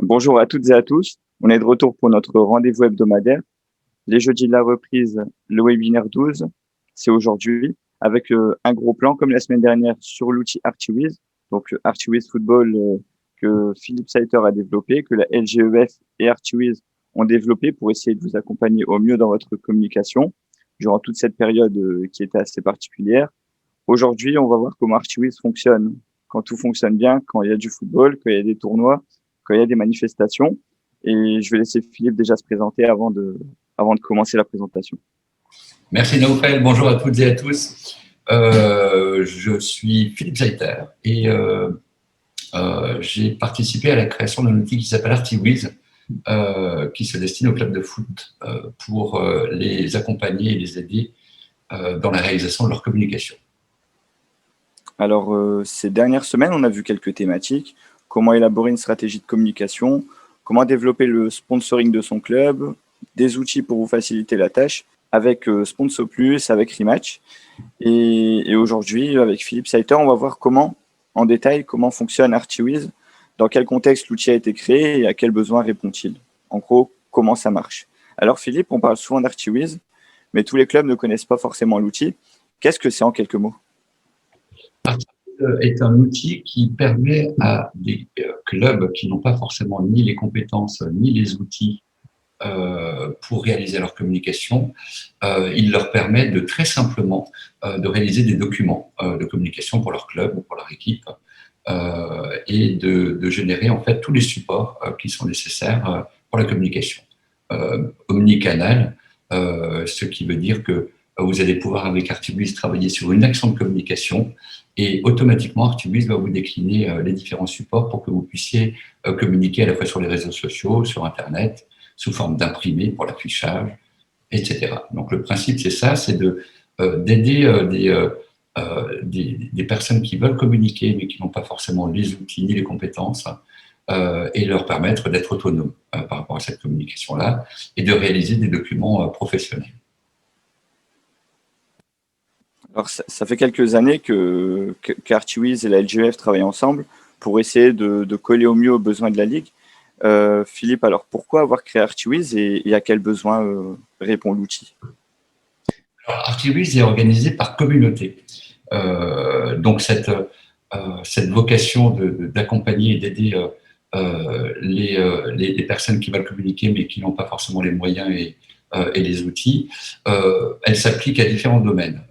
Bonjour à toutes et à tous. On est de retour pour notre rendez-vous hebdomadaire. Les jeudis de la reprise, le webinaire 12, c'est aujourd'hui, avec un gros plan comme la semaine dernière sur l'outil ArchiWiz. Donc ArchiWiz Football que Philippe Saiter a développé, que la LGEF et ArchiWiz ont développé pour essayer de vous accompagner au mieux dans votre communication durant toute cette période qui était assez particulière. Aujourd'hui, on va voir comment ArchiWiz fonctionne quand tout fonctionne bien, quand il y a du football, quand il y a des tournois, quand il y a des manifestations. Et je vais laisser Philippe déjà se présenter avant de commencer la présentation. Merci Naoufel, bonjour à toutes et à tous. Je suis Philippe Saiter et j'ai participé à la création d'un outil qui s'appelle ArchiWiz, qui se destine aux clubs de foot pour les accompagner et les aider dans la réalisation de leur communication. Alors, ces dernières semaines, on a vu quelques thématiques. Comment élaborer une stratégie de communication, comment développer le sponsoring de son club, des outils pour vous faciliter la tâche avec Sponsor Plus, avec Rematch. Et aujourd'hui, avec Philippe Saiter, on va voir en détail, comment fonctionne ArchiWiz, dans quel contexte l'outil a été créé et à quels besoins répond-il. En gros, comment ça marche. Alors Philippe, on parle souvent d'ArchiWiz, mais tous les clubs ne connaissent pas forcément l'outil. Qu'est-ce que c'est en quelques mots? ArchiWiz est un outil qui permet à des clubs qui n'ont pas forcément ni les compétences ni les outils pour réaliser leur communication, il leur permet de très simplement de réaliser des documents de communication pour leur club ou pour leur équipe et de générer en fait tous les supports qui sont nécessaires pour la communication. Omnicanal, ce qui veut dire que vous allez pouvoir avec ArchiWiz travailler sur une action de communication et automatiquement ArchiWiz va vous décliner les différents supports pour que vous puissiez communiquer à la fois sur les réseaux sociaux, sur Internet, sous forme d'imprimé pour l'affichage, etc. Donc le principe, c'est ça, c'est d'aider des personnes qui veulent communiquer, mais qui n'ont pas forcément les outils ni les compétences, et leur permettre d'être autonomes par rapport à cette communication-là, et de réaliser des documents professionnels. Alors, ça fait quelques années qu'ArchiWiz et la LGF travaillent ensemble pour essayer de coller au mieux aux besoins de la Ligue. Philippe, alors pourquoi avoir créé ArchiWiz et à quels besoins répond l'outil? ArchiWiz est organisé par communauté. Donc cette vocation d'accompagner et d'aider les personnes qui veulent communiquer mais qui n'ont pas forcément les moyens et les outils, elle s'applique à différents domaines.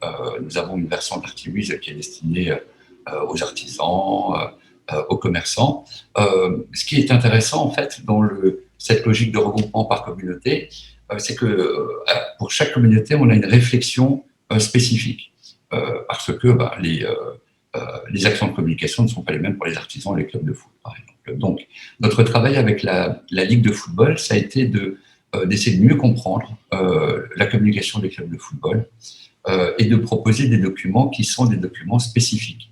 Nous avons une version d'ArchiWiz qui est destinée aux artisans, aux commerçants. Ce qui est intéressant en fait dans cette logique de regroupement par communauté, c'est que pour chaque communauté, on a une réflexion spécifique parce que les actions de communication ne sont pas les mêmes pour les artisans et les clubs de foot, par exemple. Donc, notre travail avec la Ligue de football, ça a été d'essayer de mieux comprendre la communication des clubs de football et de proposer des documents qui sont des documents spécifiques.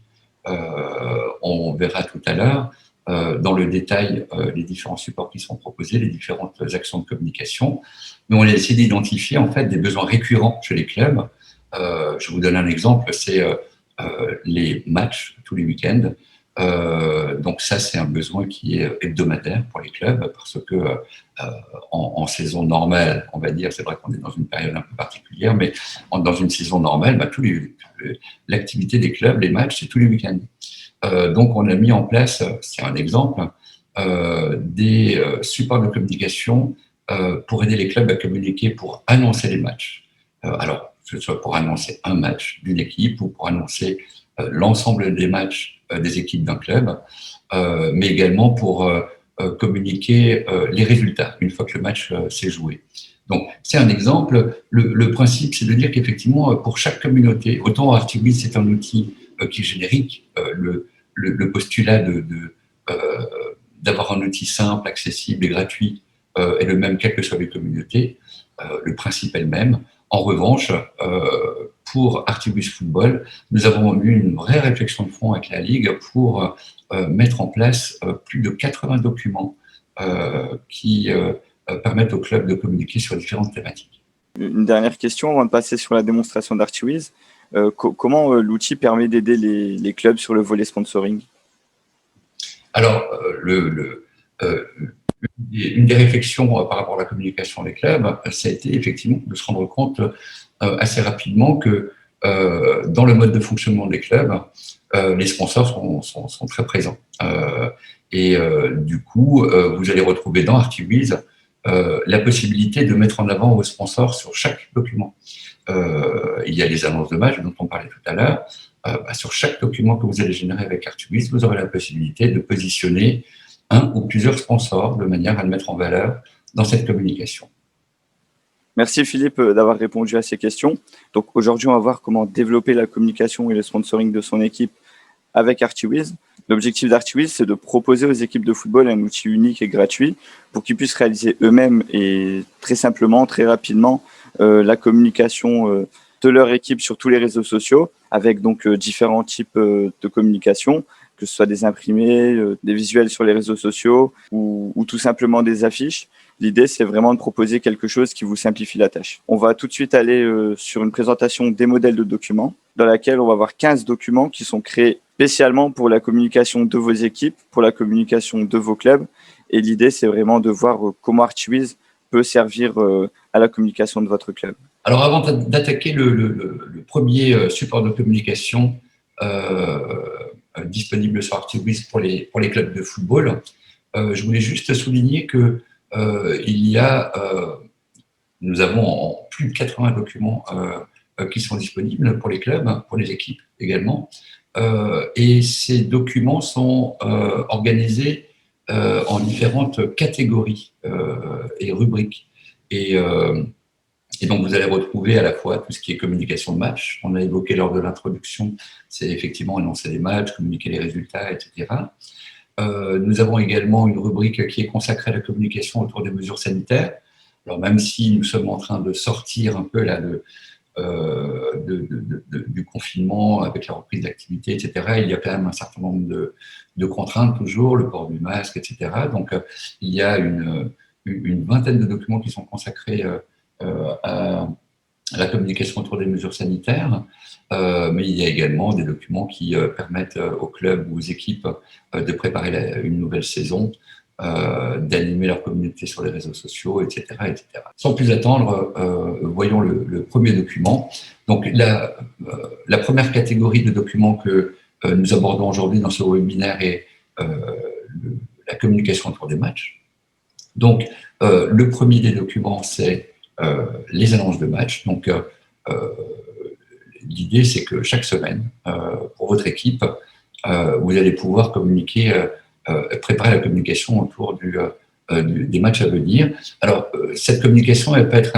On verra tout à l'heure dans le détail les différents supports qui sont proposés, les différentes actions de communication, mais on a essayé d'identifier en fait des besoins récurrents chez les clubs. Je vous donne un exemple, c'est les matchs tous les week-ends. Donc ça, c'est un besoin qui est hebdomadaire pour les clubs parce que en saison normale, on va dire, c'est vrai qu'on est dans une période un peu particulière, mais dans une saison normale, l'activité des clubs, les matchs, c'est tous les week-ends. Donc on a mis en place, c'est un exemple, des supports de communication pour aider les clubs à communiquer, pour annoncer les matchs. Alors, que ce soit pour annoncer un match d'une équipe ou pour annoncer l'ensemble des matchs des équipes d'un club, mais également pour communiquer les résultats une fois que le match s'est joué. Donc, c'est un exemple. Le principe, c'est de dire qu'effectivement, pour chaque communauté, autant ArchiWiz, c'est un outil qui est générique, le postulat d'avoir un outil simple, accessible et gratuit est le même quelles que soient les communautés. Le principe est le même. En revanche, pour ArchiWiz Football, nous avons eu une vraie réflexion de fond avec la Ligue pour mettre en place plus de 80 documents qui permettent aux clubs de communiquer sur différentes thématiques. Une dernière question avant de passer sur la démonstration d'ArchiWiz. Comment l'outil permet d'aider les clubs sur le volet sponsoring? Alors, une des réflexions par rapport à la communication des clubs, ça a été effectivement de se rendre compte assez rapidement que dans le mode de fonctionnement des clubs, les sponsors sont très présents. Du coup, vous allez retrouver dans ArcticViz la possibilité de mettre en avant vos sponsors sur chaque document. Il y a les annonces de match dont on parlait tout à l'heure. Sur chaque document que vous allez générer avec ArcticViz, vous aurez la possibilité de positionner un ou plusieurs sponsors de manière à le mettre en valeur dans cette communication. Merci Philippe d'avoir répondu à ces questions. Donc aujourd'hui, on va voir comment développer la communication et le sponsoring de son équipe avec ArcticViz. L'objectif d'ArcticViz, c'est de proposer aux équipes de football un outil unique et gratuit pour qu'ils puissent réaliser eux-mêmes et très simplement, très rapidement, la communication de leur équipe sur tous les réseaux sociaux avec donc différents types de communication, que ce soit des imprimés, des visuels sur les réseaux sociaux ou tout simplement des affiches. L'idée, c'est vraiment de proposer quelque chose qui vous simplifie la tâche. On va tout de suite aller sur une présentation des modèles de documents, dans laquelle on va avoir 15 documents qui sont créés spécialement pour la communication de vos équipes, pour la communication de vos clubs. Et l'idée, c'est vraiment de voir comment ArcticViz peut servir à la communication de votre club. Alors, avant d'attaquer le premier support de communication disponible sur ArcticViz pour les clubs de football, je voulais juste souligner que nous avons plus de 80 documents qui sont disponibles pour les clubs, pour les équipes également. Et ces documents sont organisés en différentes catégories et rubriques. Et donc, vous allez retrouver à la fois tout ce qui est communication de match. On a évoqué lors de l'introduction, c'est effectivement annoncer les matchs, communiquer les résultats, etc. Nous avons également une rubrique qui est consacrée à la communication autour des mesures sanitaires. Alors, même si nous sommes en train de sortir un peu là du confinement avec la reprise d'activité, etc., il y a quand même un certain nombre de contraintes toujours, le port du masque, etc. Donc, il y a une vingtaine de documents qui sont consacrés à la communication autour des mesures sanitaires, mais il y a également des documents qui permettent aux clubs ou aux équipes de préparer une nouvelle saison, d'animer leur communauté sur les réseaux sociaux, etc. etc. Sans plus attendre, voyons le premier document. Donc, la première catégorie de documents que nous abordons aujourd'hui dans ce webinaire est la communication autour des matchs. Donc, le premier des documents, c'est les annonces de match. Donc, l'idée, c'est que chaque semaine, pour votre équipe, vous allez pouvoir communiquer, préparer la communication autour des matchs à venir. Alors, cette communication, elle peut être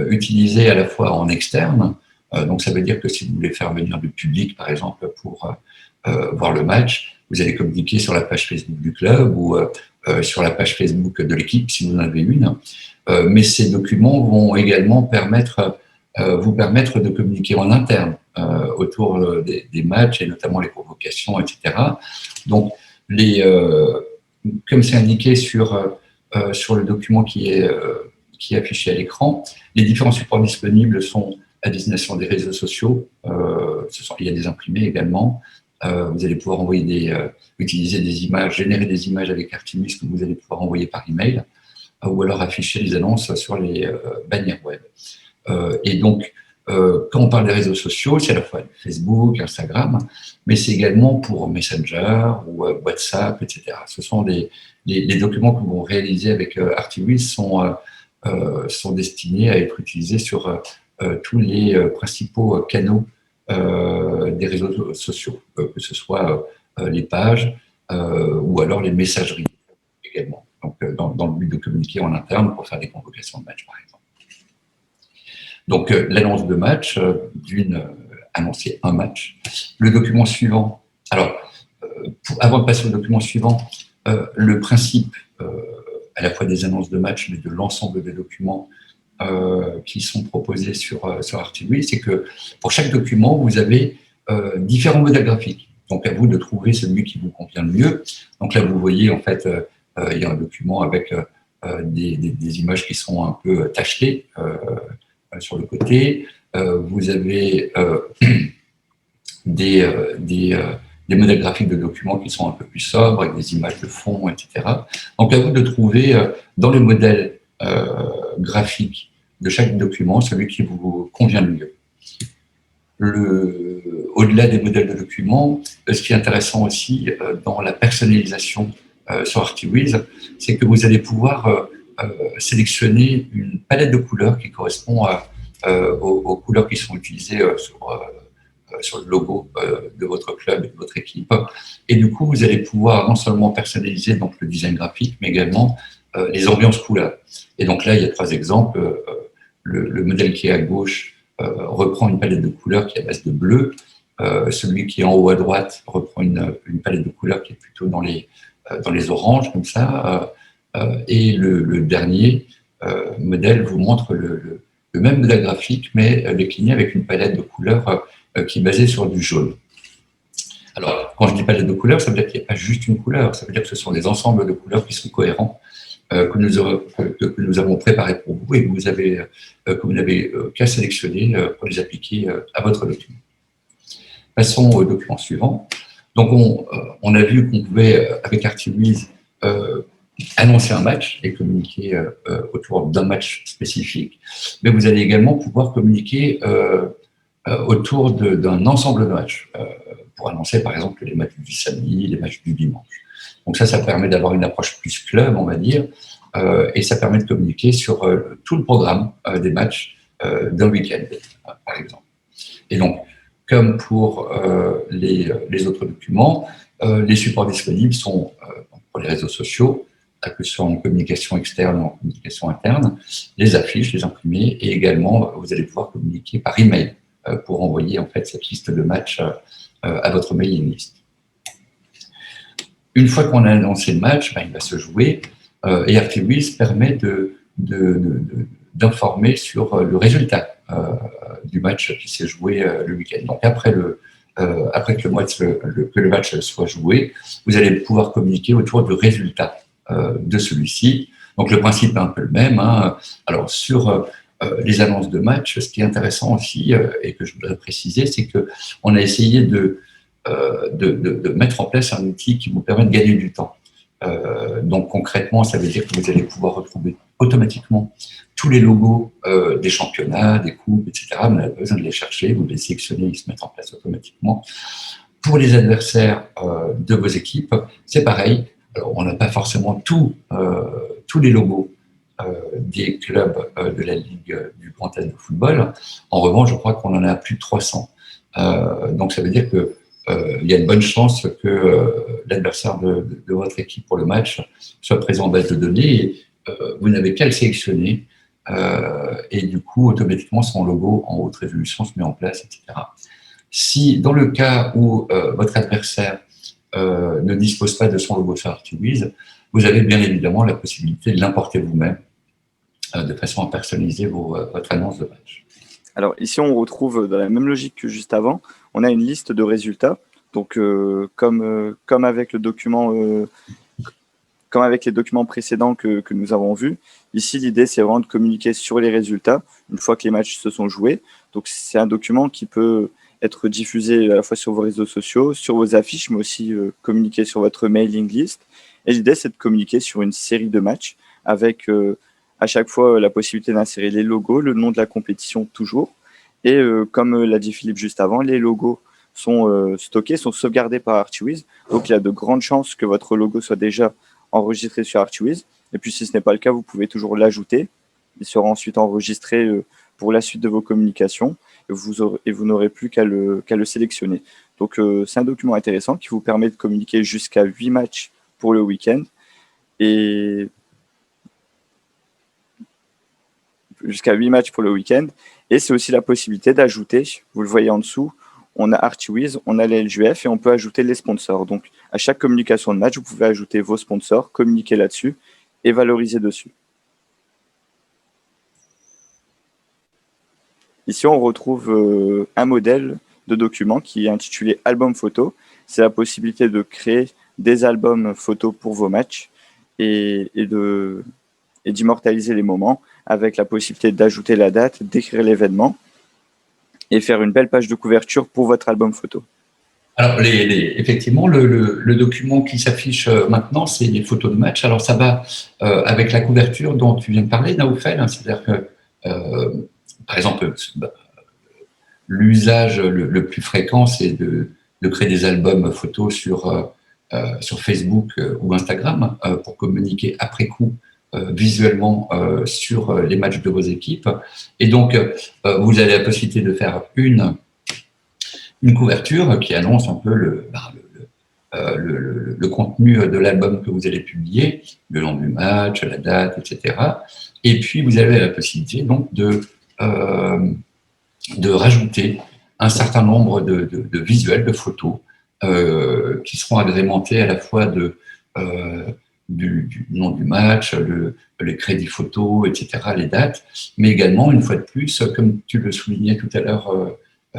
utilisée à la fois en externe. Donc, ça veut dire que si vous voulez faire venir du public, par exemple, pour voir le match, vous allez communiquer sur la page Facebook du club ou sur la page Facebook de l'équipe, si vous en avez une. Mais ces documents vont également vous permettre de communiquer en interne autour des matchs et notamment les convocations, etc. Donc, comme c'est indiqué sur le document qui est affiché à l'écran, les différents supports disponibles sont à destination des réseaux sociaux. Il y a des imprimés également. Vous allez pouvoir utiliser des images, générer des images avec ArcticViz que vous allez pouvoir envoyer par email, ou alors afficher les annonces sur les bannières web. Et donc, quand on parle des réseaux sociaux, c'est à la fois Facebook, Instagram, mais c'est également pour Messenger ou WhatsApp, etc. Ce sont les documents que vous réalisez avec ArcticViz sont destinés à être utilisés sur tous les principaux canaux des réseaux sociaux, que ce soit les pages ou alors les messageries également. Donc, dans le but de communiquer en interne pour faire des convocations de match, par exemple. Donc, l'annonce de match, annoncer un match. Le document suivant. Alors, avant de passer au document suivant, le principe à la fois des annonces de match, mais de l'ensemble des documents qui sont proposés sur ArcticViz, c'est que pour chaque document, vous avez différents modèles graphiques. Donc, à vous de trouver celui qui vous convient le mieux. Donc là, vous voyez, en fait, il y a un document avec des images qui sont un peu tachetées sur le côté. Vous avez des des modèles graphiques de documents qui sont un peu plus sobres, avec des images de fond, etc. Donc, à vous de trouver dans le modèle graphique de chaque document celui qui vous convient le mieux. Au-delà des modèles de documents, ce qui est intéressant aussi dans la personnalisation sur ArchiWiz, c'est que vous allez pouvoir sélectionner une palette de couleurs qui correspond aux couleurs qui sont utilisées sur le logo de votre club et de votre équipe. Et du coup, vous allez pouvoir non seulement personnaliser donc, le design graphique, mais également les ambiances couleurs. Et donc là, il y a 3 exemples. Le modèle qui est à gauche reprend une palette de couleurs qui est à base de bleu. Celui qui est en haut à droite reprend une palette de couleurs qui est plutôt dans les oranges, comme ça. Et le dernier modèle vous montre le même modèle graphique, mais décliné avec une palette de couleurs qui est basée sur du jaune. Alors, quand je dis palette de couleurs, ça veut dire qu'il n'y a pas juste une couleur, ça veut dire que ce sont des ensembles de couleurs qui sont cohérents, que nous avons préparés pour vous et que vous n'avez qu'à sélectionner pour les appliquer à votre document. Passons au document suivant. Donc, on a vu qu'on pouvait, avec ArchiWiz, annoncer un match et communiquer autour d'un match spécifique, mais vous allez également pouvoir communiquer autour d'un ensemble de matchs, pour annoncer par exemple les matchs du samedi, les matchs du dimanche. Donc ça permet d'avoir une approche plus club, on va dire, et ça permet de communiquer sur tout le programme des matchs d'un week-end, par exemple. Et donc, comme pour les autres documents, les supports disponibles sont pour les réseaux sociaux, que ce soit en communication externe ou en communication interne, les affiches, les imprimés, et également, vous allez pouvoir communiquer par email pour envoyer en fait cette liste de matchs à votre mailing list. Une fois qu'on a annoncé le match, il va se jouer et ArchiWiz permet d'informer sur le résultat du match qui s'est joué le week-end. Donc après que le match soit joué, vous allez pouvoir communiquer autour du résultat de celui-ci. Donc le principe est un peu le même. Alors sur les annonces de match, ce qui est intéressant aussi et que je voudrais préciser, c'est qu'on a essayé de mettre en place un outil qui vous permet de gagner du temps. Donc concrètement, ça veut dire que vous allez pouvoir retrouver automatiquement tous les logos des championnats, des coupes, etc. Vous n'avez pas besoin de les chercher, vous les sélectionnez, ils se mettent en place automatiquement. Pour les adversaires de vos équipes, c'est pareil. Alors, on n'a pas forcément tous les logos des clubs de la Ligue du Grand Est de football. En revanche, je crois qu'on en a plus de 300. Donc ça veut dire que il y a une bonne chance que l'adversaire de votre équipe pour le match soit présent en base de données et vous n'avez qu'à le sélectionner et du coup, automatiquement, son logo en haute résolution se met en place, etc. Si, dans le cas où votre adversaire ne dispose pas de son logo sur ArchiWiz, vous avez bien évidemment la possibilité de l'importer vous-même de façon à personnaliser votre annonce de match. Alors ici, on retrouve dans la même logique que juste avant, on a une liste de résultats. Donc comme avec le document, comme avec les documents précédents que nous avons vus, ici l'idée c'est vraiment de communiquer sur les résultats une fois que les matchs se sont joués. Donc c'est un document qui peut être diffusé à la fois sur vos réseaux sociaux, sur vos affiches, mais aussi communiquer sur votre mailing list. Et l'idée c'est de communiquer sur une série de matchs avec à chaque fois la possibilité d'insérer les logos, le nom de la compétition toujours. Et comme l'a dit Philippe juste avant, les logos sont stockés, sont sauvegardés par ArchiWiz. Donc il y a de grandes chances que votre logo soit déjà enregistré sur ArchiWiz. Et puis si ce n'est pas le cas, vous pouvez toujours l'ajouter. Il sera ensuite enregistré pour la suite de vos communications et vous n'aurez plus qu'à le sélectionner. Donc c'est un document intéressant qui vous permet de communiquer jusqu'à 8 matchs pour le week-end et jusqu'à 8 matchs pour le week-end. Et c'est aussi la possibilité d'ajouter, vous le voyez en dessous, on a ArchiWiz, on a les LGF et on peut ajouter les sponsors. Donc à chaque communication de match, vous pouvez ajouter vos sponsors, communiquer là-dessus et valoriser dessus. Ici, on retrouve un modèle de document qui est intitulé Album photo. C'est la possibilité de créer des albums photos pour vos matchs et d'immortaliser les moments avec la possibilité d'ajouter la date, d'écrire l'événement et faire une belle page de couverture pour votre album photo. Alors, effectivement, le document qui s'affiche maintenant, c'est les photos de match. Alors, ça va avec la couverture dont tu viens de parler, Naoufel, hein, c'est-à-dire que, par exemple, l'usage le plus fréquent, c'est de créer des albums photos sur Facebook ou Instagram pour communiquer après coup visuellement sur les matchs de vos équipes. Et donc, vous avez la possibilité de faire une couverture qui annonce un peu le contenu de l'album que vous allez publier, le nom du match, la date, etc. Et puis, vous avez la possibilité donc de rajouter un certain nombre de visuels, de photos, qui seront agrémentés à la fois du nom du match, les crédits photos, etc., les dates, mais également, une fois de plus, comme tu le soulignais tout à l'heure,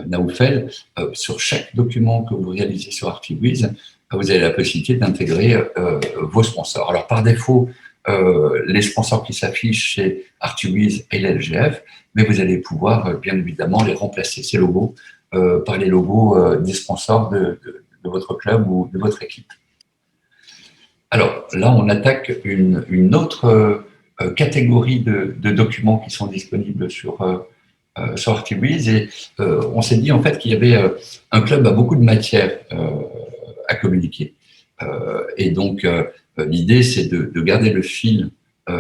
Naoufel, sur chaque document que vous réalisez sur ArchiViz, vous avez la possibilité d'intégrer vos sponsors. Alors, par défaut, les sponsors qui s'affichent, c'est ArchiViz et l'LGF, mais vous allez pouvoir, bien évidemment, les remplacer, ces logos, par les logos des sponsors de votre club ou de votre équipe. Alors, là, on attaque une autre catégorie de documents qui sont disponibles sur ArchiViz, et on s'est dit en fait qu'il y avait un club à beaucoup de matière à communiquer. Et donc, l'idée, c'est de garder le fil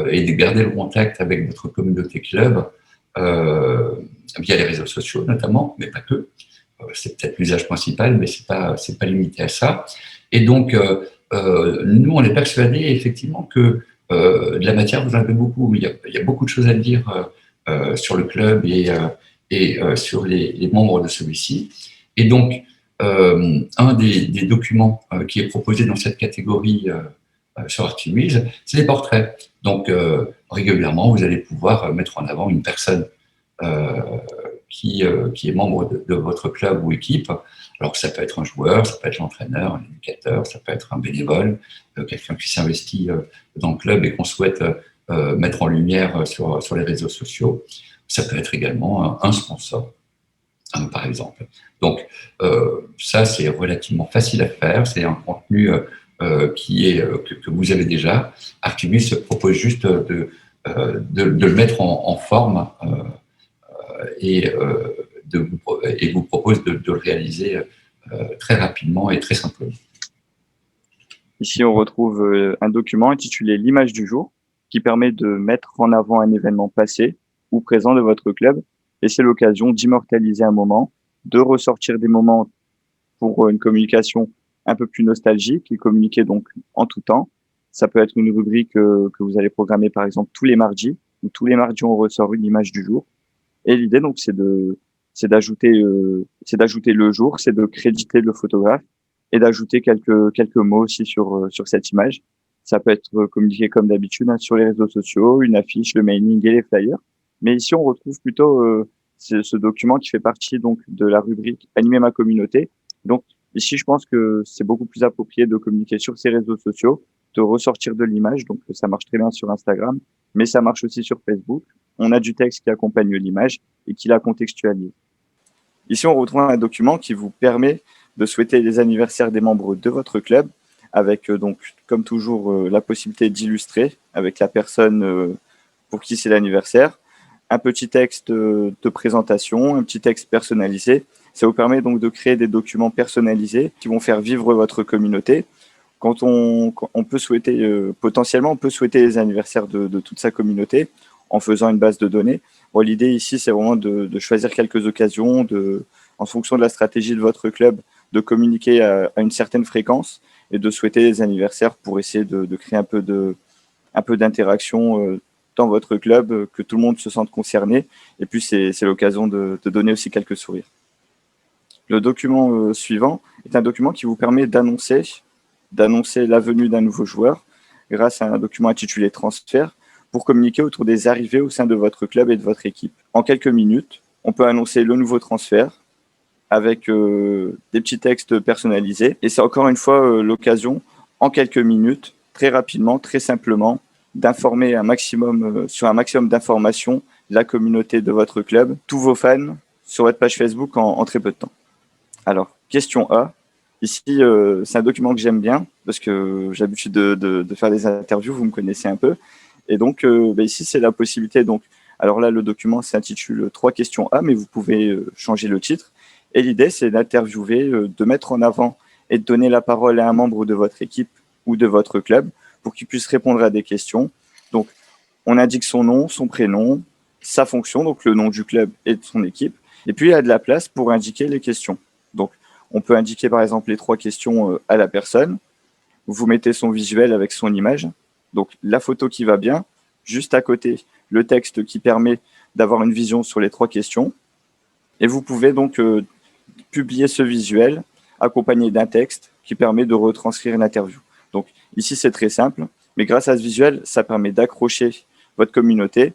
et de garder le contact avec votre communauté club via les réseaux sociaux notamment, mais pas que. C'est peut-être l'usage principal, mais c'est pas limité à ça. Et donc, nous, on est persuadés effectivement que de la matière, vous en avez beaucoup. Il y a beaucoup de choses à dire sur le club et sur les membres de celui-ci. Et donc, un des documents qui est proposé dans cette catégorie sur ArchiViz, c'est les portraits. Donc, régulièrement, vous allez pouvoir mettre en avant une personne qui est membre de votre club ou équipe. Alors que ça peut être un joueur, ça peut être l'entraîneur, un éducateur, ça peut être un bénévole, quelqu'un qui s'investit dans le club et qu'on souhaite mettre en lumière sur les réseaux sociaux. Ça peut être également un sponsor, par exemple. Donc, ça, c'est relativement facile à faire. C'est un contenu que vous avez déjà. ArchiViz se propose juste de le mettre en forme et vous propose de le réaliser très rapidement et très simplement. Ici, on retrouve un document intitulé l'image du jour qui permet de mettre en avant un événement passé ou présent de votre club. Et c'est l'occasion d'immortaliser un moment, de ressortir des moments pour une communication un peu plus nostalgique et communiquer donc en tout temps. Ça peut être une rubrique que vous allez programmer par exemple tous les mardis, où tous les mardis on ressort une image du jour. Et l'idée donc c'est d'ajouter le jour, c'est de créditer le photographe et d'ajouter quelques mots aussi sur cette image. Ça peut être communiqué comme d'habitude hein, sur les réseaux sociaux, une affiche, le mailing et les flyers. Mais ici on retrouve plutôt ce document qui fait partie donc de la rubrique Animer ma communauté. Donc ici je pense que c'est beaucoup plus approprié de communiquer sur ces réseaux sociaux, de ressortir de l'image. Donc ça marche très bien sur Instagram, mais ça marche aussi sur Facebook. On a du texte qui accompagne l'image et qui la contextualise. Ici, on retrouve un document qui vous permet de souhaiter les anniversaires des membres de votre club, avec donc, comme toujours, la possibilité d'illustrer avec la personne pour qui c'est l'anniversaire, un petit texte de présentation, un petit texte personnalisé. Ça vous permet donc de créer des documents personnalisés qui vont faire vivre votre communauté. Quand on peut souhaiter, potentiellement, on peut souhaiter les anniversaires de toute sa communauté en faisant une base de données. Bon, l'idée ici, c'est vraiment de choisir quelques occasions, en fonction de la stratégie de votre club, de communiquer à une certaine fréquence et de souhaiter les anniversaires pour essayer de créer un peu d'interaction dans votre club, que tout le monde se sente concerné. Et puis, c'est l'occasion de donner aussi quelques sourires. Le document suivant est un document qui vous permet d'annoncer la venue d'un nouveau joueur grâce à un document intitulé Transfert, pour communiquer autour des arrivées au sein de votre club et de votre équipe. En quelques minutes, on peut annoncer le nouveau transfert avec des petits textes personnalisés. Et c'est encore une fois l'occasion, en quelques minutes, très rapidement, très simplement, d'informer sur un maximum d'informations la communauté de votre club, tous vos fans, sur votre page Facebook en très peu de temps. Alors, question A, Ici, c'est un document que j'aime bien parce que j'ai l'habitude de faire des interviews, vous me connaissez un peu. Et donc, ici, c'est la possibilité. Donc, alors là, le document s'intitule Trois questions A, mais vous pouvez changer le titre. Et l'idée, c'est d'interviewer, de mettre en avant et de donner la parole à un membre de votre équipe ou de votre club pour qu'il puisse répondre à des questions. Donc, on indique son nom, son prénom, sa fonction, donc le nom du club et de son équipe. Et puis, il y a de la place pour indiquer les questions. Donc, on peut indiquer par exemple les trois questions à la personne. Vous mettez son visuel avec son image. Donc, la photo qui va bien. Juste à côté, le texte qui permet d'avoir une vision sur les trois questions. Et vous pouvez donc publier ce visuel accompagné d'un texte qui permet de retranscrire une interview. Donc, ici, c'est très simple. Mais grâce à ce visuel, ça permet d'accrocher votre communauté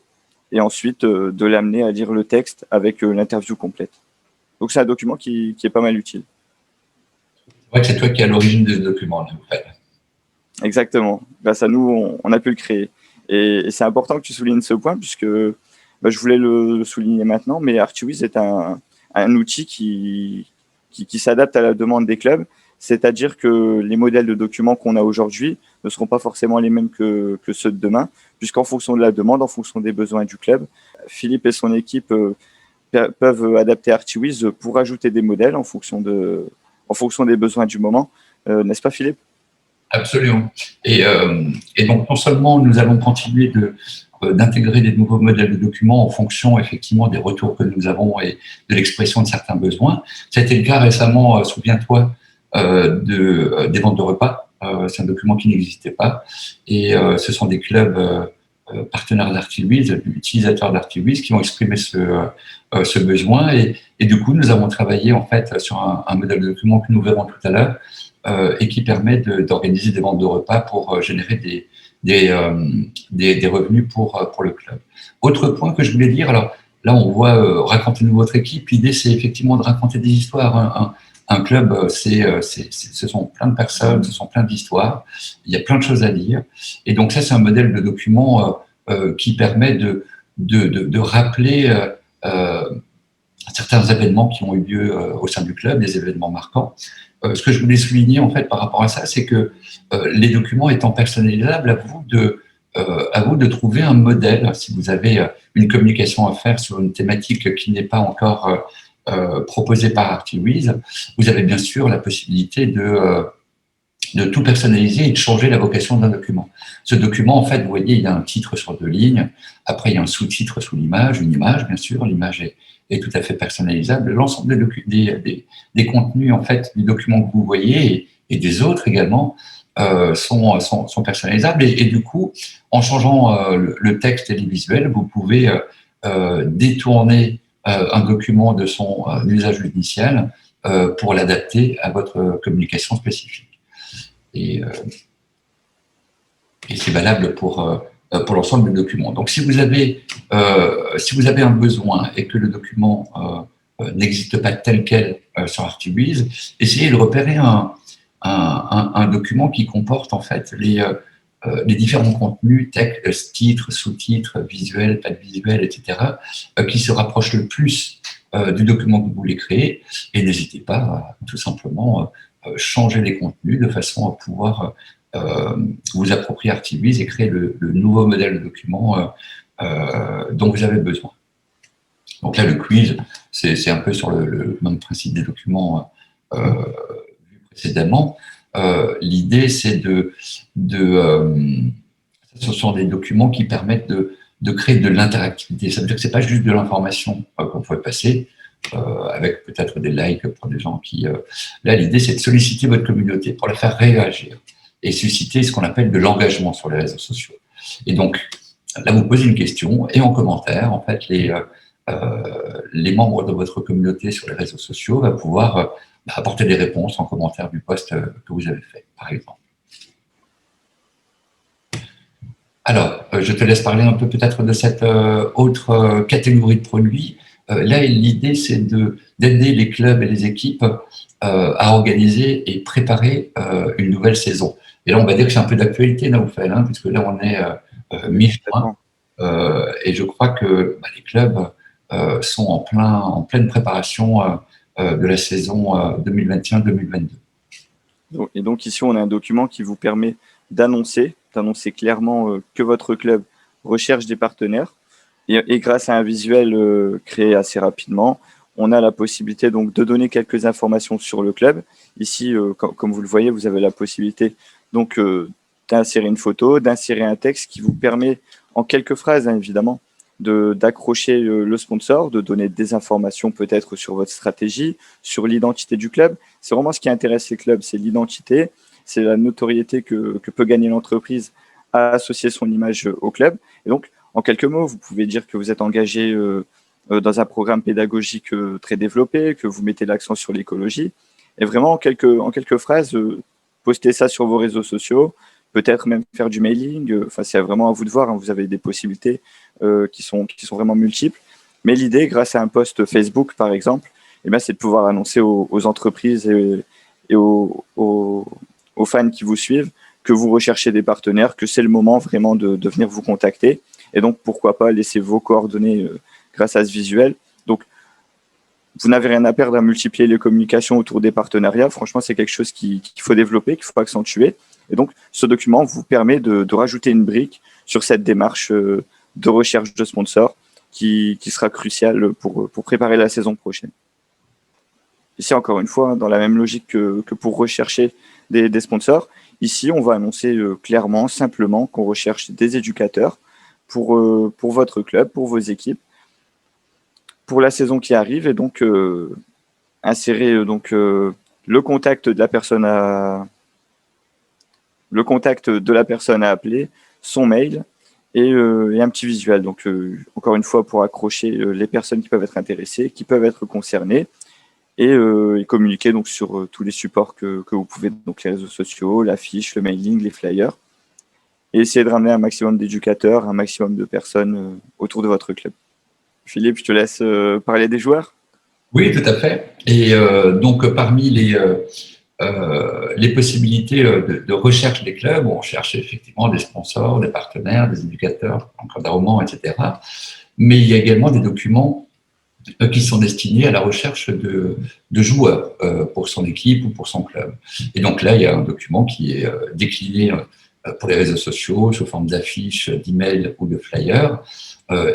et ensuite de l'amener à lire le texte avec l'interview complète. Donc, c'est un document qui est pas mal utile. C'est vrai que c'est toi qui es à l'origine de ce document, là, en fait. Exactement. Grâce à nous, on a pu le créer. Et c'est important que tu soulignes ce point, puisque je voulais le souligner maintenant, mais Archviz est un outil qui s'adapte à la demande des clubs. C'est-à-dire que les modèles de documents qu'on a aujourd'hui ne seront pas forcément les mêmes que ceux de demain, puisqu'en fonction de la demande, en fonction des besoins du club, Philippe et son équipe peuvent adapter Archviz pour ajouter des modèles en fonction des besoins du moment. N'est-ce pas, Philippe? Absolument. Et donc, non seulement nous allons continuer d'intégrer des nouveaux modèles de documents en fonction effectivement des retours que nous avons et de l'expression de certains besoins. Ça a été le cas récemment, souviens-toi, des ventes de repas. C'est un document qui n'existait pas. Et ce sont des clubs partenaires d'Archviz, utilisateurs d'Archviz, qui ont exprimé ce besoin. Et du coup, nous avons travaillé en fait sur un modèle de document que nous verrons tout à l'heure, et qui permet d'organiser des ventes de repas pour générer des revenus pour le club. Autre point que je voulais dire, alors là on voit racontez-nous votre équipe, l'idée c'est effectivement de raconter des histoires. Un club, ce sont plein de personnes, ce sont plein d'histoires, il y a plein de choses à dire. Et donc ça c'est un modèle de document qui permet de rappeler certains événements qui ont eu lieu au sein du club, des événements marquants. Ce que je voulais souligner en fait par rapport à ça, c'est que les documents étant personnalisables, à vous de trouver un modèle. Si vous avez une communication à faire sur une thématique qui n'est pas encore proposée par Archviz, vous avez bien sûr la possibilité de tout personnaliser et de changer la vocation d'un document. Ce document, en fait, vous voyez, il y a un titre sur 2 lignes, après il y a un sous-titre sous l'image, une image, bien sûr, l'image est tout à fait personnalisable. L'ensemble des contenus, en fait, du document que vous voyez et des autres également sont personnalisables. Et du coup, en changeant le texte et les visuels, vous pouvez détourner un document de son usage initial pour l'adapter à votre communication spécifique. Et c'est valable pour l'ensemble du document. Donc, si vous avez un besoin et que le document n'existe pas tel quel sur Archviz, essayez de repérer un document qui comporte en fait les différents contenus, texte, titres, sous-titres, visuels, pas de visuels, etc., qui se rapprochent le plus du document que vous voulez créer. Et n'hésitez pas à tout simplement changer les contenus de façon à pouvoir vous approprier Archviz et créer le nouveau modèle de document dont vous avez besoin. Donc là, le quiz, c'est un peu sur le même principe des documents vus précédemment. L'idée, c'est ce sont des documents qui permettent de créer de l'interactivité. Ça veut dire que ce n'est pas juste de l'information qu'on peut passer, avec peut-être des likes pour des gens qui... Là, l'idée, c'est de solliciter votre communauté pour la faire réagir et susciter ce qu'on appelle de l'engagement sur les réseaux sociaux. Et donc, là, vous posez une question et en commentaire, en fait, les membres de votre communauté sur les réseaux sociaux vont pouvoir apporter des réponses en commentaire du post que vous avez fait, par exemple. Alors, je te laisse parler un peu peut-être de cette autre catégorie de produits. Là, l'idée, c'est d'aider les clubs et les équipes à organiser et préparer une nouvelle saison. Et là, on va dire que c'est un peu d'actualité, Naoufel, puisque là, on est mi-juin. Et je crois que les clubs sont en pleine préparation de la saison 2021-2022. Et donc ici, on a un document qui vous permet d'annoncer clairement que votre club recherche des partenaires. Et grâce à un visuel créé assez rapidement, on a la possibilité donc de donner quelques informations sur le club. Ici, comme vous le voyez, vous avez la possibilité donc d'insérer une photo, d'insérer un texte qui vous permet, en quelques phrases hein, évidemment, d'accrocher le sponsor, de donner des informations peut-être sur votre stratégie, sur l'identité du club. C'est vraiment ce qui intéresse les clubs, c'est l'identité, c'est la notoriété que peut gagner l'entreprise à associer son image au club. Et donc, en quelques mots, vous pouvez dire que vous êtes engagé dans un programme pédagogique très développé, que vous mettez l'accent sur l'écologie. Et vraiment, en quelques phrases, postez ça sur vos réseaux sociaux, peut-être même faire du mailing. Enfin, c'est vraiment à vous de voir. Hein, vous avez des possibilités qui sont vraiment multiples. Mais l'idée, grâce à un post Facebook, par exemple, eh bien, c'est de pouvoir annoncer aux entreprises et aux fans qui vous suivent que vous recherchez des partenaires, que c'est le moment vraiment de venir vous contacter. Et donc, pourquoi pas laisser vos coordonnées grâce à ce visuel. Donc, vous n'avez rien à perdre à multiplier les communications autour des partenariats. Franchement, c'est quelque chose qu'il faut développer, qu'il faut accentuer. Et donc, ce document vous permet de rajouter une brique sur cette démarche de recherche de sponsors qui sera cruciale pour préparer la saison prochaine. Ici, encore une fois, dans la même logique que pour rechercher des sponsors, ici, on va annoncer clairement, simplement, qu'on recherche des éducateurs pour votre club, pour vos équipes, pour la saison qui arrive, et donc insérer le contact de la personne à appeler, son mail et un petit visuel. Donc encore une fois pour accrocher les personnes qui peuvent être intéressées, qui peuvent être concernées et communiquer donc sur tous les supports que vous pouvez, donc les réseaux sociaux, l'affiche, le mailing, les flyers, et essayer de ramener un maximum d'éducateurs, un maximum de personnes autour de votre club. Philippe, je te laisse parler des joueurs. Oui, tout à fait. Et donc, parmi les possibilités de recherche des clubs, on cherche effectivement des sponsors, des partenaires, des éducateurs, encadrement, etc. Mais il y a également des documents qui sont destinés à la recherche de joueurs pour son équipe ou pour son club. Et donc là, il y a un document qui est décliné pour les réseaux sociaux sous forme d'affiches, d'emails ou de flyers.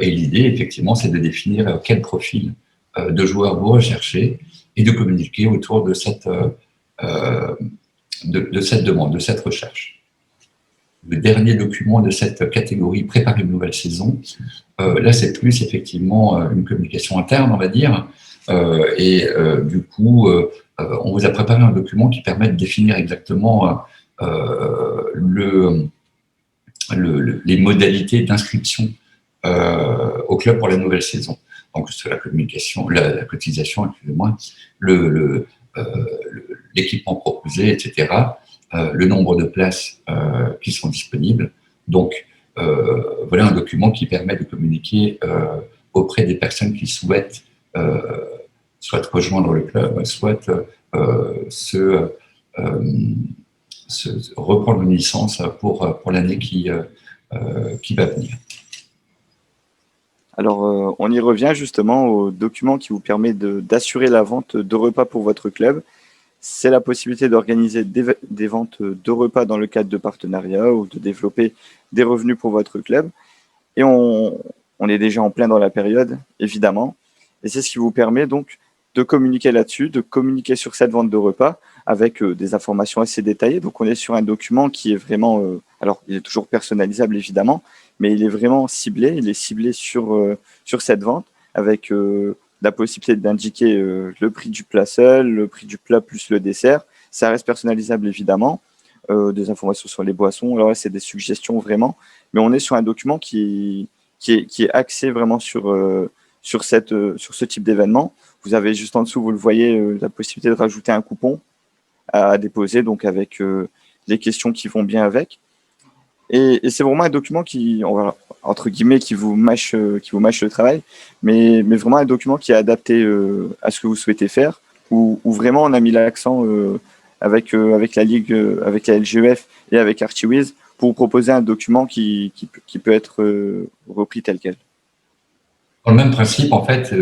Et l'idée, effectivement, c'est de définir quel profil de joueurs vous recherchez et de communiquer autour de cette demande, de cette recherche. Le dernier document de cette catégorie prépare une nouvelle saison. Là, c'est plus effectivement une communication interne, on va dire. Du coup, on vous a préparé un document qui permet de définir exactement les modalités d'inscription au club pour la nouvelle saison. Donc, c'est la communication, la cotisation, excusez-moi, l'équipement proposé, etc., le nombre de places qui sont disponibles. Donc, voilà un document qui permet de communiquer auprès des personnes qui souhaitent soit rejoindre le club, soit reprendre une licence pour l'année qui va venir. Alors, on y revient justement au document qui vous permet d'assurer la vente de repas pour votre club. C'est la possibilité d'organiser des ventes de repas dans le cadre de partenariats ou de développer des revenus pour votre club. Et on est déjà en plein dans la période, évidemment. Et c'est ce qui vous permet donc de communiquer là-dessus, de communiquer sur cette vente de repas avec des informations assez détaillées. Donc, on est sur un document qui est vraiment... alors, il est toujours personnalisable, évidemment, mais il est vraiment ciblé. Il est ciblé sur cette vente avec la possibilité d'indiquer le prix du plat seul, le prix du plat plus le dessert. Ça reste personnalisable, évidemment. Des informations sur les boissons. Alors là, c'est des suggestions vraiment. Mais on est sur un document qui est axé vraiment sur ce type d'événement. Vous avez juste en dessous, vous le voyez, la possibilité de rajouter un coupon à déposer, donc avec les questions qui vont bien avec. Et c'est vraiment un document qui, entre guillemets, qui vous mâche le travail, mais vraiment un document qui est adapté à ce que vous souhaitez faire, où vraiment on a mis l'accent avec la Ligue, avec la LGEF et avec ArchiWiz pour vous proposer un document qui peut être repris tel quel. Dans le même principe, en fait,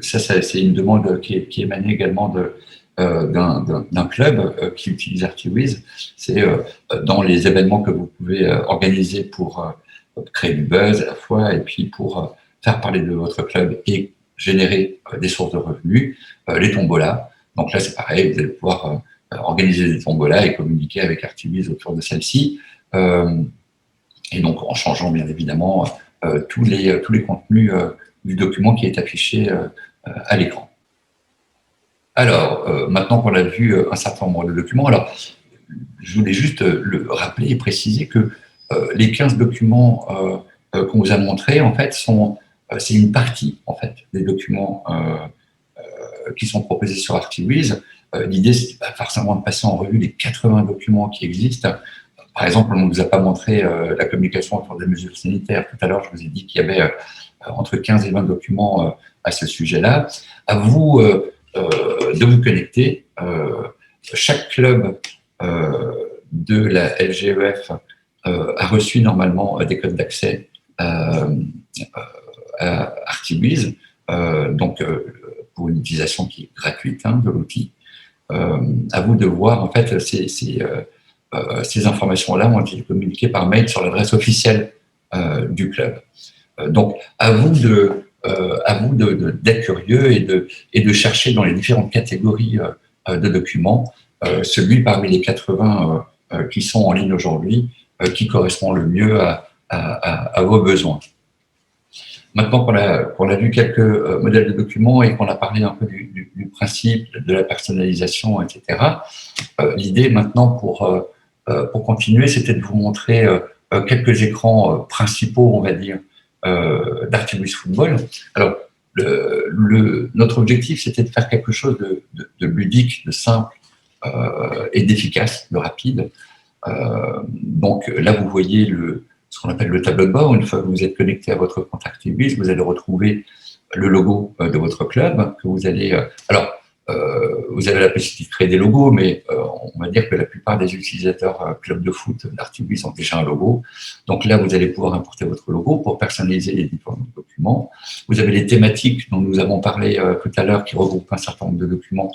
ça c'est une demande qui émanait également d'un club qui utilise ArctiWiz. C'est dans les événements que vous pouvez organiser pour créer du buzz à la fois et puis pour faire parler de votre club et générer des sources de revenus, les tombolas. Donc là, c'est pareil, vous allez pouvoir organiser des tombolas et communiquer avec ArctiWiz autour de celle-ci. Et donc, en changeant bien évidemment tous les contenus du document qui est affiché à l'écran. Alors, maintenant qu'on a vu un certain nombre de documents, alors, je voulais juste le rappeler et préciser que les 15 documents qu'on vous a montrés, en fait, c'est une partie en fait, des documents qui sont proposés sur ArctiWiz. L'idée, c'est pas forcément de passer en revue les 80 documents qui existent. Par exemple, on ne vous a pas montré la communication autour des mesures sanitaires. Tout à l'heure, je vous ai dit qu'il y avait entre 15 et 20 documents à ce sujet-là. À vous de vous connecter. Chaque club de la LGEF a reçu normalement des codes d'accès à ArctiWiz, donc pour une utilisation qui est gratuite de l'outil. À vous de voir, en fait, ces informations-là ont été communiquées par mail sur l'adresse officielle du club. Donc, à vous d'être curieux et de chercher dans les différentes catégories de documents celui parmi les 80 qui sont en ligne aujourd'hui qui correspond le mieux à vos besoins. Maintenant qu'on a vu quelques modèles de documents et qu'on a parlé un peu du principe de la personnalisation, etc., l'idée maintenant pour continuer, c'était de vous montrer quelques écrans principaux, on va dire, d'ArctiWiz Football. Alors, notre objectif, c'était de faire quelque chose de ludique, de simple et d'efficace, de rapide. Donc là, vous voyez ce qu'on appelle le tableau de bord. Une fois que vous êtes connecté à votre compte ArctiWiz, vous allez retrouver le logo de votre club que vous allez... vous avez la possibilité de créer des logos, mais on va dire que la plupart des utilisateurs club de foot d'ArctiWiz ont déjà un logo. Donc là, vous allez pouvoir importer votre logo pour personnaliser les différents documents. Vous avez les thématiques dont nous avons parlé tout à l'heure qui regroupent un certain nombre de documents,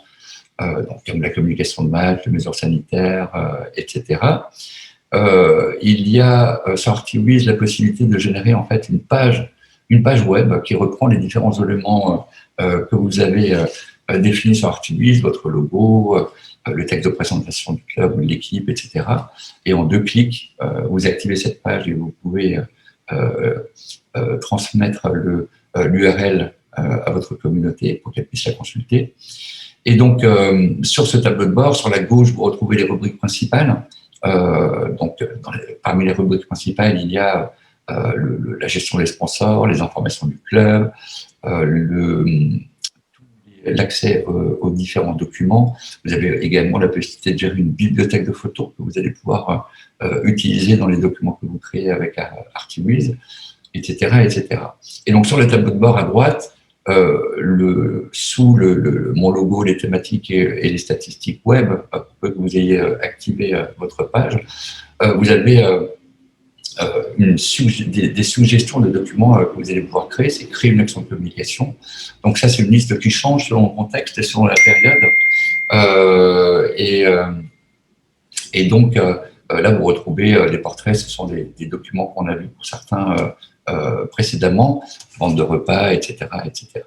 donc comme la communication de match, les mesures sanitaires, etc. Il y a sur ArctiWiz la possibilité de générer en fait une page web qui reprend les différents éléments que vous avez définis sur ArctiWiz, votre logo, le texte de présentation du club ou de l'équipe, etc. Et en 2 clics, vous activez cette page et vous pouvez transmettre l'URL à votre communauté pour qu'elle puisse la consulter. Et donc, sur ce tableau de bord, sur la gauche, vous retrouvez les rubriques principales. Parmi les rubriques principales, il y a la gestion des sponsors, les informations du club, l'accès aux différents documents. Vous avez également la possibilité de gérer une bibliothèque de photos que vous allez pouvoir utiliser dans les documents que vous créez avec ArctiWiz, etc., etc. Et donc, sur le tableau de bord à droite, sous mon logo, les thématiques et les statistiques web, pour que vous ayez activé votre page, vous avez des suggestions de documents que vous allez pouvoir créer. C'est créer une action de communication. Donc ça, c'est une liste qui change selon le contexte et selon la période. Et donc, là, vous retrouvez les portraits. Ce sont des documents qu'on a vus pour certains précédemment, vente de repas, etc., etc.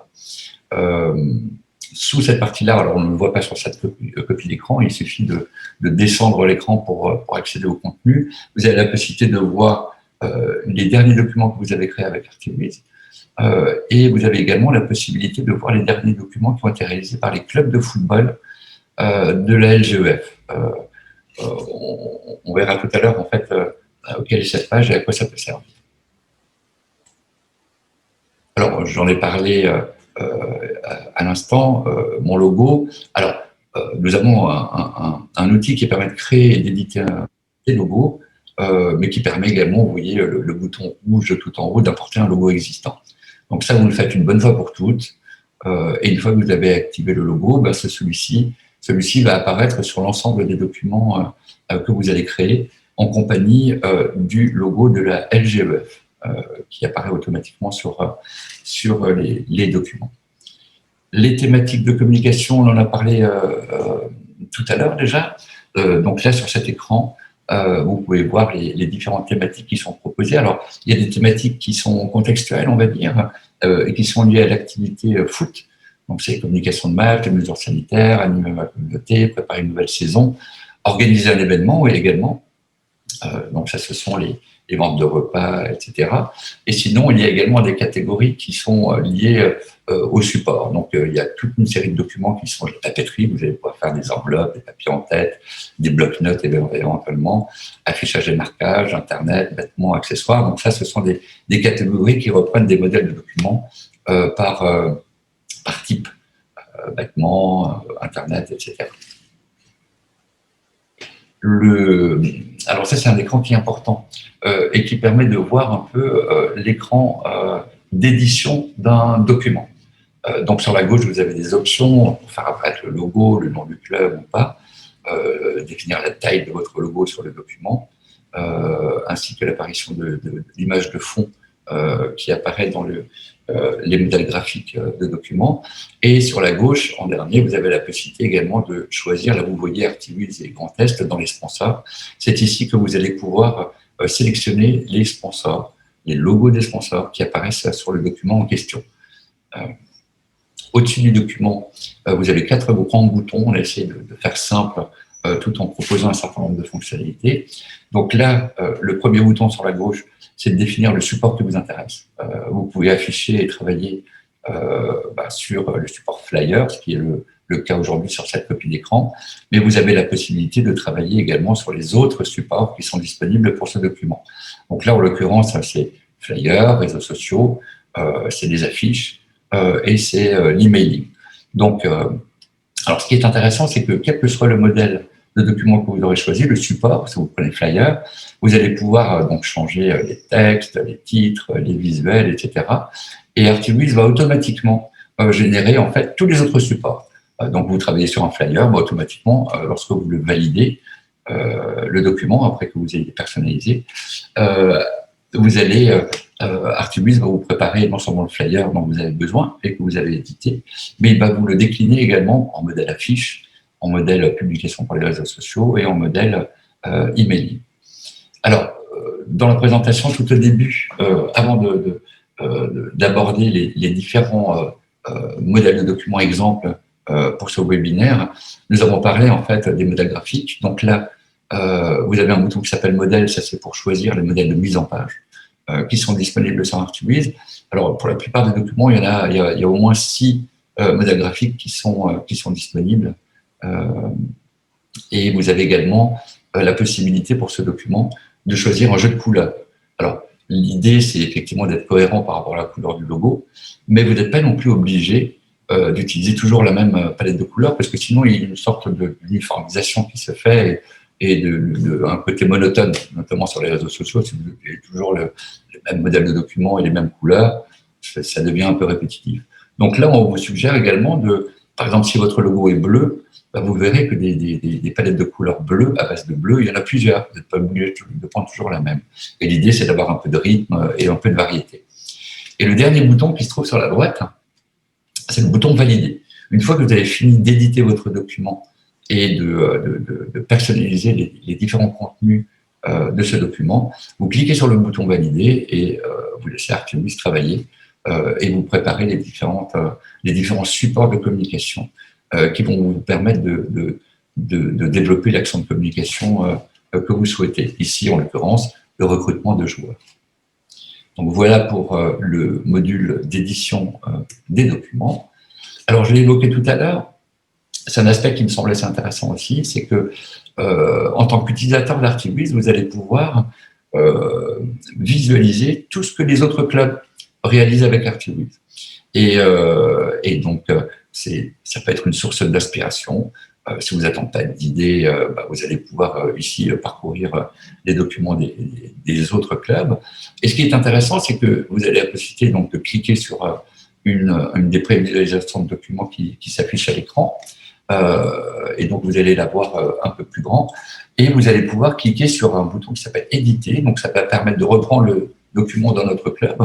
Sous cette partie-là, alors on ne le voit pas sur cette copie d'écran, il suffit de descendre l'écran pour accéder au contenu. Vous avez la possibilité de voir les derniers documents que vous avez créés avec ArctiWiz et vous avez également la possibilité de voir les derniers documents qui ont été réalisés par les clubs de football de la LGEF. On verra tout à l'heure en fait quelle est cette page et à quoi ça peut servir. Alors, j'en ai parlé à l'instant, mon logo. Alors, nous avons un outil qui permet de créer et d'éditer des logos, mais qui permet également, vous voyez, le bouton rouge tout en haut, d'importer un logo existant. Donc ça, vous le faites une bonne fois pour toutes. Et une fois que vous avez activé le logo, ben, celui-ci va apparaître sur l'ensemble des documents que vous allez créer en compagnie du logo de la LGEF. Qui apparaît automatiquement sur les documents. Les thématiques de communication, on en a parlé tout à l'heure déjà. Donc là, sur cet écran, vous pouvez voir les différentes thématiques qui sont proposées. Alors, il y a des thématiques qui sont contextuelles, on va dire, et qui sont liées à l'activité foot. Donc, c'est communication de match, les mesures sanitaires, animer ma communauté, préparer une nouvelle saison, organiser un événement, oui, également. Donc, ça, ce sont les ventes de repas, etc. Et sinon, il y a également des catégories qui sont liées au support. Donc, il y a toute une série de documents qui sont les papeteries. Vous allez pouvoir faire des enveloppes, des papiers en tête, des blocs-notes éventuellement, affichage et marquage, Internet, vêtements, accessoires. Donc, ça, ce sont des catégories qui reprennent des modèles de documents par type, vêtements, Internet, etc. Alors ça, c'est un écran qui est important et qui permet de voir un peu l'écran d'édition d'un document. Donc sur la gauche, vous avez des options pour faire apparaître le logo, le nom du club ou pas, définir la taille de votre logo sur le document, ainsi que l'apparition de l'image de fond qui apparaît dans les modèles graphiques de documents. Et sur la gauche, en dernier, vous avez la possibilité également de choisir, là vous voyez ArtiWiz et Grand Est dans les sponsors. C'est ici que vous allez pouvoir sélectionner les sponsors, les logos des sponsors qui apparaissent sur le document en question. Au-dessus du document, vous avez 4 grands boutons. On a essayé de faire simple tout en proposant un certain nombre de fonctionnalités. Donc là, le premier bouton sur la gauche, c'est de définir le support qui vous intéresse. Vous pouvez afficher et travailler sur le support Flyer, ce qui est le cas aujourd'hui sur cette copie d'écran, mais vous avez la possibilité de travailler également sur les autres supports qui sont disponibles pour ce document. Donc là, en l'occurrence, c'est Flyer, réseaux sociaux, c'est des affiches et c'est l'emailing. Donc, alors ce qui est intéressant, c'est que quel que soit le modèle de document que vous aurez choisi, le support, si vous prenez Flyer, vous allez pouvoir donc changer les textes, les titres, les visuels, etc. Et ArtiWiz va automatiquement générer en fait tous les autres supports. Donc vous travaillez sur un Flyer, automatiquement, lorsque vous le validez, le document, après que vous ayez personnalisé, vous allez, ArtiWiz va vous préparer non seulement le Flyer dont vous avez besoin et que vous avez édité, mais il va vous le décliner également en modèle affiche, en modèle publication pour les réseaux sociaux et en modèle emailing. Alors, dans la présentation, tout au début, avant d'aborder les différents modèles de documents exemples pour ce webinaire, nous avons parlé en fait des modèles graphiques. Donc là, vous avez un bouton qui s'appelle modèle, ça c'est pour choisir les modèles de mise en page qui sont disponibles sur ArtiWiz. Alors pour la plupart des documents, il y a au moins 6 modèles graphiques qui sont disponibles. Et vous avez également la possibilité pour ce document de choisir un jeu de couleurs. Alors, l'idée, c'est effectivement d'être cohérent par rapport à la couleur du logo, mais vous n'êtes pas non plus obligé d'utiliser toujours la même palette de couleurs, parce que sinon, il y a une sorte d'uniformisation qui se fait et un côté monotone, notamment sur les réseaux sociaux. Si vous avez toujours le même modèle de document et les mêmes couleurs, ça devient un peu répétitif. Donc là, on vous suggère également par exemple, si votre logo est bleu, vous verrez que des palettes de couleurs bleues, à base de bleu, il y en a plusieurs. Vous n'êtes pas obligé de prendre toujours la même. Et l'idée, c'est d'avoir un peu de rythme et un peu de variété. Et le dernier bouton qui se trouve sur la droite, c'est le bouton valider. Une fois que vous avez fini d'éditer votre document et de personnaliser les différents contenus de ce document, vous cliquez sur le bouton valider et vous laissez ArtiWiz travailler et vous préparez les différents supports de communication qui vont vous permettre de développer l'action de communication que vous souhaitez. Ici, en l'occurrence, le recrutement de joueurs. Donc voilà pour le module d'édition des documents. Alors, je l'ai évoqué tout à l'heure, c'est un aspect qui me semble assez intéressant aussi, c'est que en tant qu'utilisateur d'ArtiWiz, vous allez pouvoir visualiser tout ce que les autres clubs réalisent avec ArtiWiz. Et donc, ça peut être une source d'inspiration. Si vous êtes en panne d'idées, vous allez pouvoir ici parcourir les documents des autres clubs. Et ce qui est intéressant, c'est que vous avez la possibilité donc, de cliquer sur une des prévisualisations de documents qui s'affiche à l'écran. Et donc, vous allez la voir un peu plus grand. Et vous allez pouvoir cliquer sur un bouton qui s'appelle « Éditer ». Donc, ça va permettre de reprendre le document dans notre club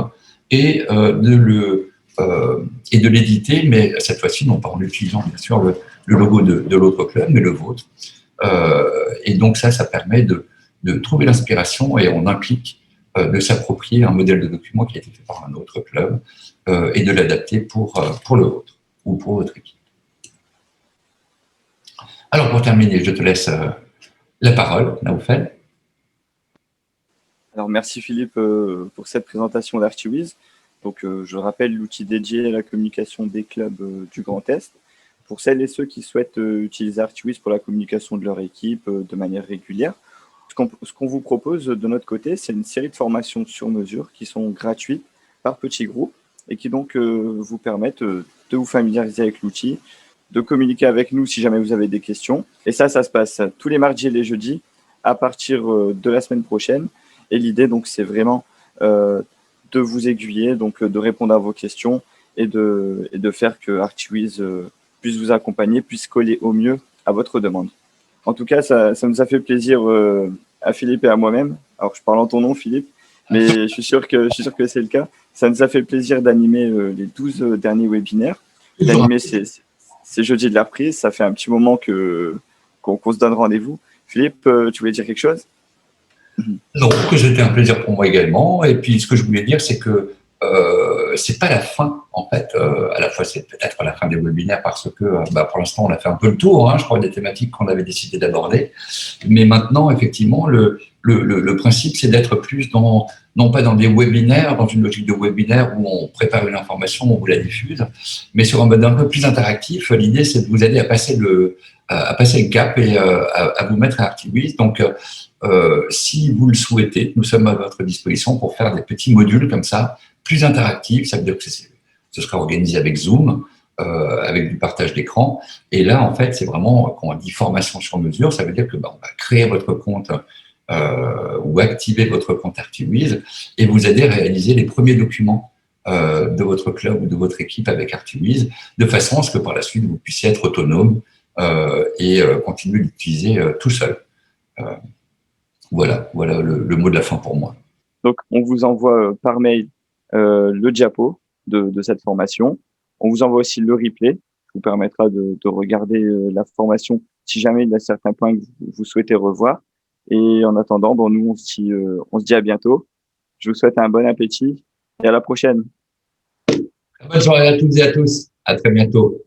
et de et de l'éditer, mais cette fois-ci, non pas en utilisant bien sûr le logo de l'autre club, mais le vôtre. Et donc ça permet de trouver l'inspiration et on implique de s'approprier un modèle de document qui a été fait par un autre club et de l'adapter pour le vôtre ou pour votre équipe. Alors pour terminer, je te laisse la parole, Naoufel. Alors merci Philippe pour cette présentation d'Archiwiz. Donc je rappelle l'outil dédié à la communication des clubs du Grand Est. Pour celles et ceux qui souhaitent utiliser Archiwiz pour la communication de leur équipe de manière régulière, ce qu'on vous propose de notre côté, c'est une série de formations sur mesure qui sont gratuites par petits groupes et qui donc vous permettent de vous familiariser avec l'outil, de communiquer avec nous si jamais vous avez des questions. Et ça se passe tous les mardis et les jeudis à partir de la semaine prochaine. Et l'idée, donc, c'est vraiment de vous aiguiller, donc de répondre à vos questions et de faire que Archiwiz puisse vous accompagner, puisse coller au mieux à votre demande. En tout cas, ça nous a fait plaisir à Philippe et à moi-même. Alors, je parle en ton nom, Philippe, mais je suis sûr que c'est le cas. Ça nous a fait plaisir d'animer les 12 derniers webinaires, d'animer ces jeudis de la reprise. Ça fait un petit moment qu'on se donne rendez-vous. Philippe, tu voulais dire quelque chose? Non, que c'était un plaisir pour moi également. Et puis, ce que je voulais dire, c'est que c'est pas la fin, en fait. À la fois, c'est peut-être la fin des webinaires parce que, pour l'instant, on a fait un peu le tour, hein, je crois, des thématiques qu'on avait décidé d'aborder. Mais maintenant, effectivement, le principe, c'est d'être plus non pas dans des webinaires, dans une logique de webinaire où on prépare une information, on vous la diffuse, mais sur un mode un peu plus interactif. L'idée, c'est de vous aider à passer le cap et à vous mettre à Archiwiz. Donc, si vous le souhaitez, nous sommes à votre disposition pour faire des petits modules comme ça, plus interactifs. Ça veut dire que ce sera organisé avec Zoom, avec du partage d'écran. Et là, en fait, c'est vraiment, quand on dit formation sur mesure, ça veut dire que on va créer votre compte ou activer votre compte Archiwiz et vous aider à réaliser les premiers documents de votre club ou de votre équipe avec Archiwiz, de façon à ce que par la suite, vous puissiez être autonome et continuer d'utiliser tout seul. Voilà le mot de la fin pour moi. Donc, on vous envoie par mail le diapo de cette formation. On vous envoie aussi le replay, qui vous permettra de regarder la formation si jamais il y a certains points que vous souhaitez revoir. Et en attendant, nous, on se dit à bientôt. Je vous souhaite un bon appétit et à la prochaine. Bonne soirée à toutes et à tous. À très bientôt.